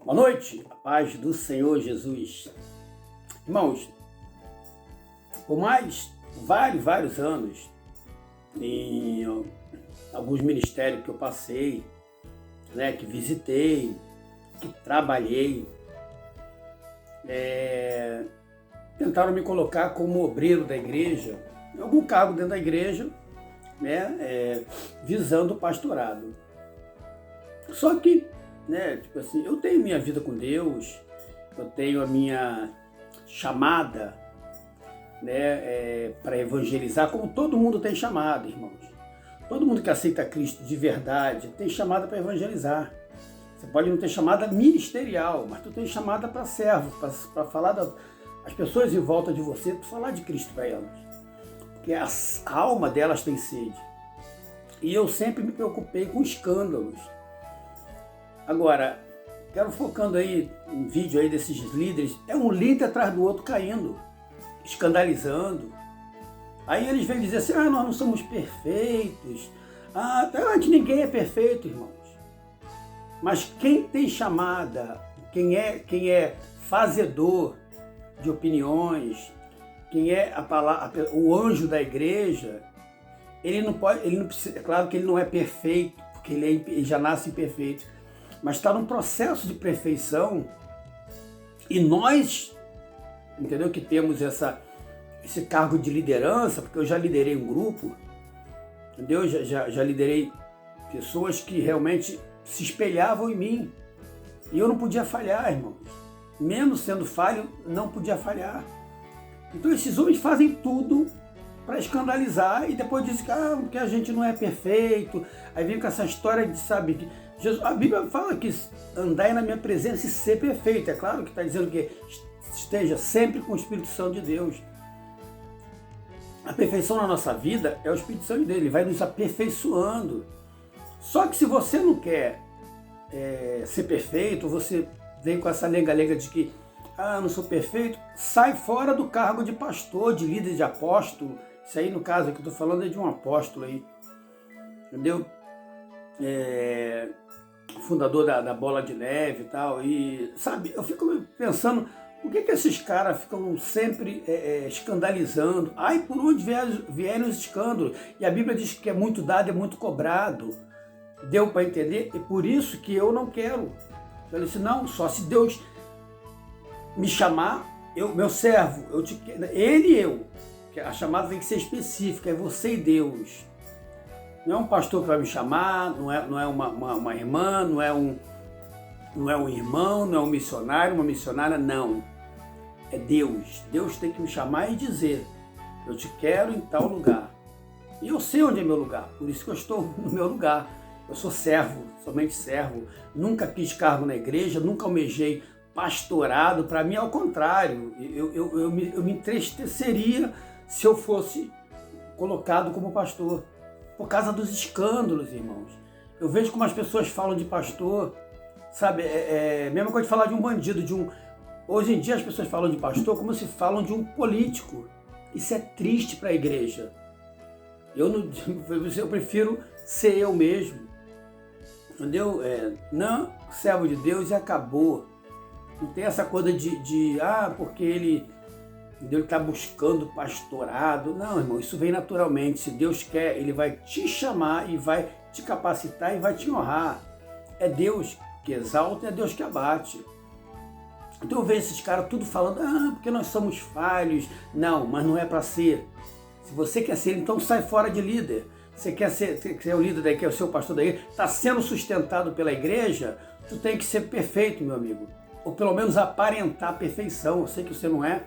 Boa noite, a paz do Senhor Jesus. Irmãos, por mais vários anos, em alguns ministérios que eu passei, que visitei, que trabalhei, tentaram me colocar como obreiro da igreja, em algum cargo dentro da igreja, visando o pastorado. Só que, eu tenho minha vida com Deus, eu tenho a minha chamada, para evangelizar, como todo mundo tem chamada, irmãos. Todo mundo que aceita Cristo de verdade tem chamada para evangelizar. Você pode não ter chamada ministerial, mas tu tem chamada para servo, para falar as pessoas em volta de você, para falar de Cristo para elas. Porque a alma delas tem sede. E eu sempre me preocupei com escândalos. Agora, quero focando aí um vídeo aí desses líderes, é um líder atrás do outro caindo, escandalizando. Aí eles vêm dizer assim, nós não somos perfeitos, ninguém é perfeito, irmãos. Mas quem tem chamada, quem é fazedor de opiniões, quem é o anjo da igreja, ele não precisa, é claro que ele não é perfeito, porque ele já nasce imperfeito, mas está num processo de perfeição, e nós, entendeu, que temos esse cargo de liderança, porque eu já liderei um grupo, entendeu? Já liderei pessoas que realmente se espelhavam em mim, e eu não podia falhar, irmãos. Mesmo sendo falho, não podia falhar. Então esses homens fazem tudo para escandalizar e depois dizem que a gente não é perfeito. Aí vem com essa história de, que Jesus, a Bíblia fala que andai na minha presença e ser perfeito. É claro que está dizendo que esteja sempre com o Espírito Santo de Deus. A perfeição na nossa vida é o Espírito Santo dele, ele vai nos aperfeiçoando. Só que se você não quer ser perfeito, você vem com essa lenga-lenga de que não sou perfeito, sai fora do cargo de pastor, de líder, de apóstolo. Isso aí, no caso que eu estou falando, é de um apóstolo aí, entendeu? Fundador da Bola de Neve e tal. E, eu fico pensando, por que esses caras ficam sempre escandalizando? Por onde vierem os escândalos? E a Bíblia diz que é muito dado, é muito cobrado. Deu para entender? E por isso que eu não quero. Eu disse, não, só se Deus me chamar, meu servo, ele e eu. A chamada tem que ser específica, é você e Deus. Não é um pastor que vai me chamar, não é uma irmã, não é um irmão, não é um missionário, uma missionária, não. É Deus. Deus tem que me chamar e dizer, eu te quero em tal lugar. E eu sei onde é meu lugar, por isso que eu estou no meu lugar. Eu sou servo, somente servo. Nunca quis cargo na igreja, nunca almejei pastorado. Para mim, ao contrário, eu me entristeceria se eu fosse colocado como pastor, por causa dos escândalos, irmãos. Eu vejo como as pessoas falam de pastor, mesma coisa de falar de um bandido, Hoje em dia as pessoas falam de pastor como se falam de um político. Isso é triste para a igreja. Eu prefiro ser eu mesmo, entendeu? Não, servo de Deus e acabou. Não tem essa coisa porque ele está buscando pastorado. Não, irmão, isso vem naturalmente. Se Deus quer, ele vai te chamar e vai te capacitar e vai te honrar. É Deus que exalta e é Deus que abate. Então eu vejo esses caras tudo falando, porque nós somos falhos. Não, mas não é para ser. Se você quer ser, então sai fora de líder. Você quer ser o líder daí, que é o seu pastor daí, está sendo sustentado pela igreja, tu tem que ser perfeito, meu amigo. Ou pelo menos aparentar a perfeição. Eu sei que você não é,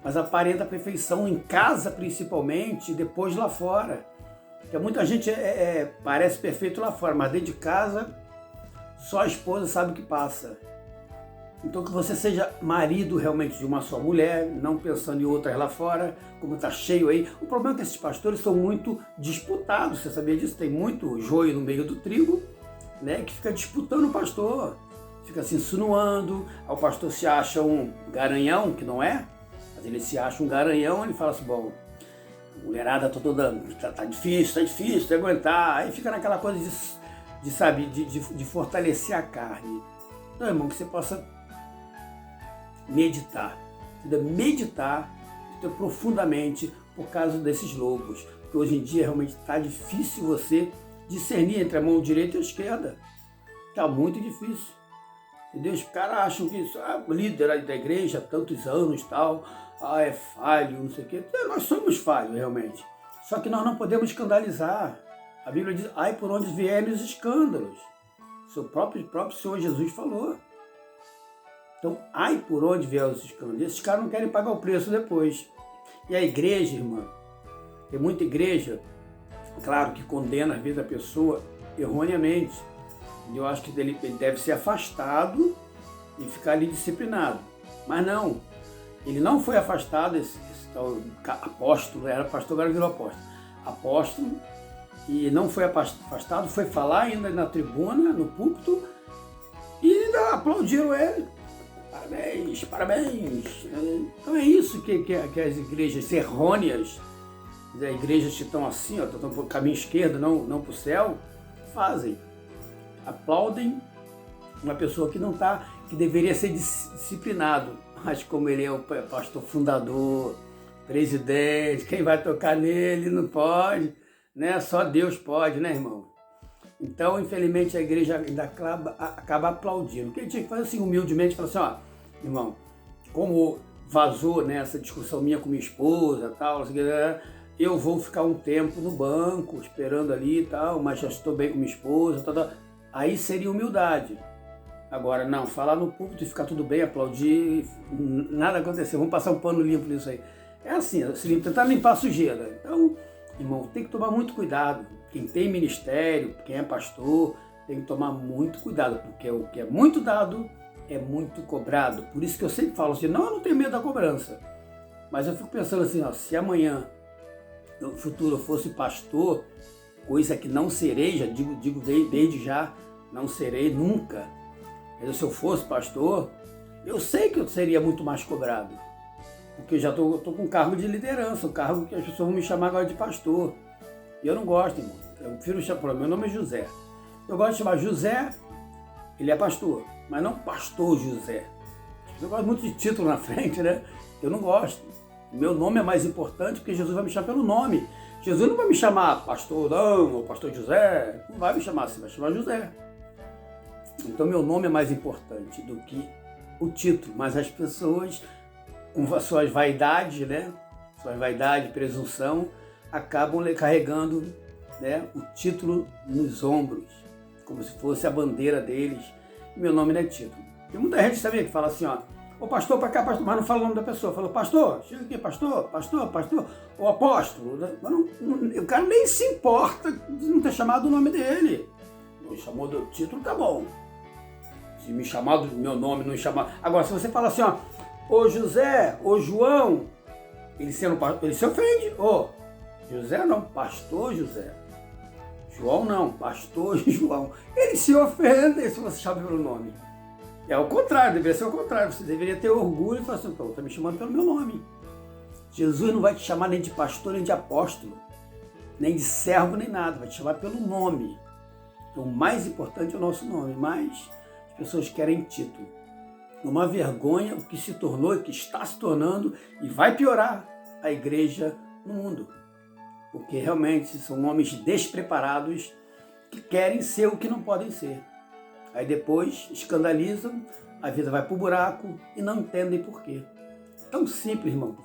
mas aparenta a perfeição em casa principalmente, e depois lá fora. Porque muita gente parece perfeito lá fora, mas dentro de casa só a esposa sabe o que passa. Então que você seja marido realmente de uma só mulher, não pensando em outras lá fora, como está cheio aí. O problema é que esses pastores são muito disputados, você sabia disso? Tem muito joio no meio do trigo, que fica disputando o pastor. Fica se insinuando, o pastor se acha um garanhão, que não é, mas ele se acha um garanhão, ele fala assim, bom, a mulherada tá toda, tá difícil de aguentar. Aí fica naquela coisa de fortalecer a carne. Então, irmão, que você possa meditar. Meditar profundamente por causa desses lobos. Porque hoje em dia realmente está difícil você discernir entre a mão direita e a esquerda. Está muito difícil. Entendeu? Os caras acham que líder da igreja há tantos anos tal, é falho, não sei o quê. Nós somos falhos, realmente. Só que nós não podemos escandalizar. A Bíblia diz, ai por onde vierem os escândalos. O próprio Senhor Jesus falou. Então, ai por onde vierem os escândalos. Esses caras não querem pagar o preço depois. E a igreja, irmã, tem muita igreja, claro que condena às vezes a pessoa erroneamente. Eu acho que ele deve ser afastado e ficar ali disciplinado. Mas não, ele não foi afastado, esse tal apóstolo, era pastor, agora virou apóstolo, e não foi afastado, foi falar ainda na tribuna, no púlpito, e ainda aplaudiram ele. Parabéns, parabéns. Então é isso que as igrejas errôneas, as igrejas que estão assim, estão para o caminho esquerdo, não para o céu, fazem. Aplaudem uma pessoa que não está, que deveria ser disciplinado, mas como ele é o pastor fundador, presidente, quem vai tocar nele não pode, né? Só Deus pode, né, irmão? Então, infelizmente, a igreja ainda acaba aplaudindo. O que ele tinha que fazer assim, humildemente, falar assim, irmão, como vazou nessa discussão minha com minha esposa, tal, eu vou ficar um tempo no banco, esperando ali e tal, mas já estou bem com minha esposa, tal. Aí seria humildade. Agora, não, falar no púlpito e ficar tudo bem, aplaudir, nada aconteceu, vamos passar um pano limpo nisso aí. É assim, tentar limpar a sujeira. Então, irmão, tem que tomar muito cuidado. Quem tem ministério, quem é pastor, tem que tomar muito cuidado, porque o que é muito dado é muito cobrado. Por isso que eu sempre falo assim, não, eu não tenho medo da cobrança. Mas eu fico pensando assim, se amanhã, no futuro, eu fosse pastor, coisa que não serei, já digo desde já, não serei nunca. Mas se eu fosse pastor, eu sei que eu seria muito mais cobrado. Porque eu já estou com um cargo de liderança, um cargo que as pessoas vão me chamar agora de pastor. E eu não gosto, irmão. Eu prefiro chamar, meu nome é José. Eu gosto de chamar José, ele é pastor, mas não pastor José. Eu gosto muito de título na frente, né? Eu não gosto. Meu nome é mais importante porque Jesus vai me chamar pelo nome. Jesus não vai me chamar pastor, não, ou pastor José. Não vai me chamar assim, vai chamar José. Então meu nome é mais importante do que o título. Mas as pessoas, com as suas vaidades, né? Suas vaidades, presunção, acabam carregando, né, o título nos ombros, como se fosse a bandeira deles. Meu nome não é título. Tem muita gente também que fala assim, ô pastor para cá, pastor, mas não fala o nome da pessoa. Fala, pastor, chega aqui, pastor, ou apóstolo. Mas o cara nem se importa de não ter chamado o nome dele. Me chamou do título, tá bom. Se me chamar do meu nome, não chamar. Agora, se você fala assim, ô José, ô João, ele se ofende. Ô, José não, pastor José. João não, pastor João. Eles se ofendem se você chama pelo nome. É o contrário, deveria ser o contrário. Você deveria ter orgulho e falar assim, está me chamando pelo meu nome. Jesus não vai te chamar nem de pastor, nem de apóstolo, nem de servo, nem nada. Vai te chamar pelo nome. Então, o mais importante é o nosso nome, mas as pessoas querem título. Uma vergonha o que se tornou e que está se tornando e vai piorar a igreja no mundo. Porque realmente são homens despreparados que querem ser o que não podem ser. Aí depois escandalizam, a vida vai para o buraco e não entendem por quê. Tão simples, irmãos.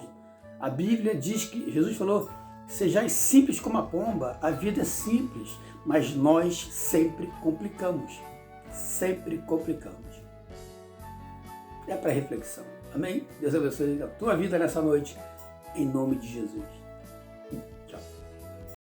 A Bíblia diz que Jesus falou, sejais simples como a pomba, a vida é simples, mas nós sempre complicamos. Sempre complicamos. É para reflexão. Amém? Deus abençoe a tua vida nessa noite, em nome de Jesus.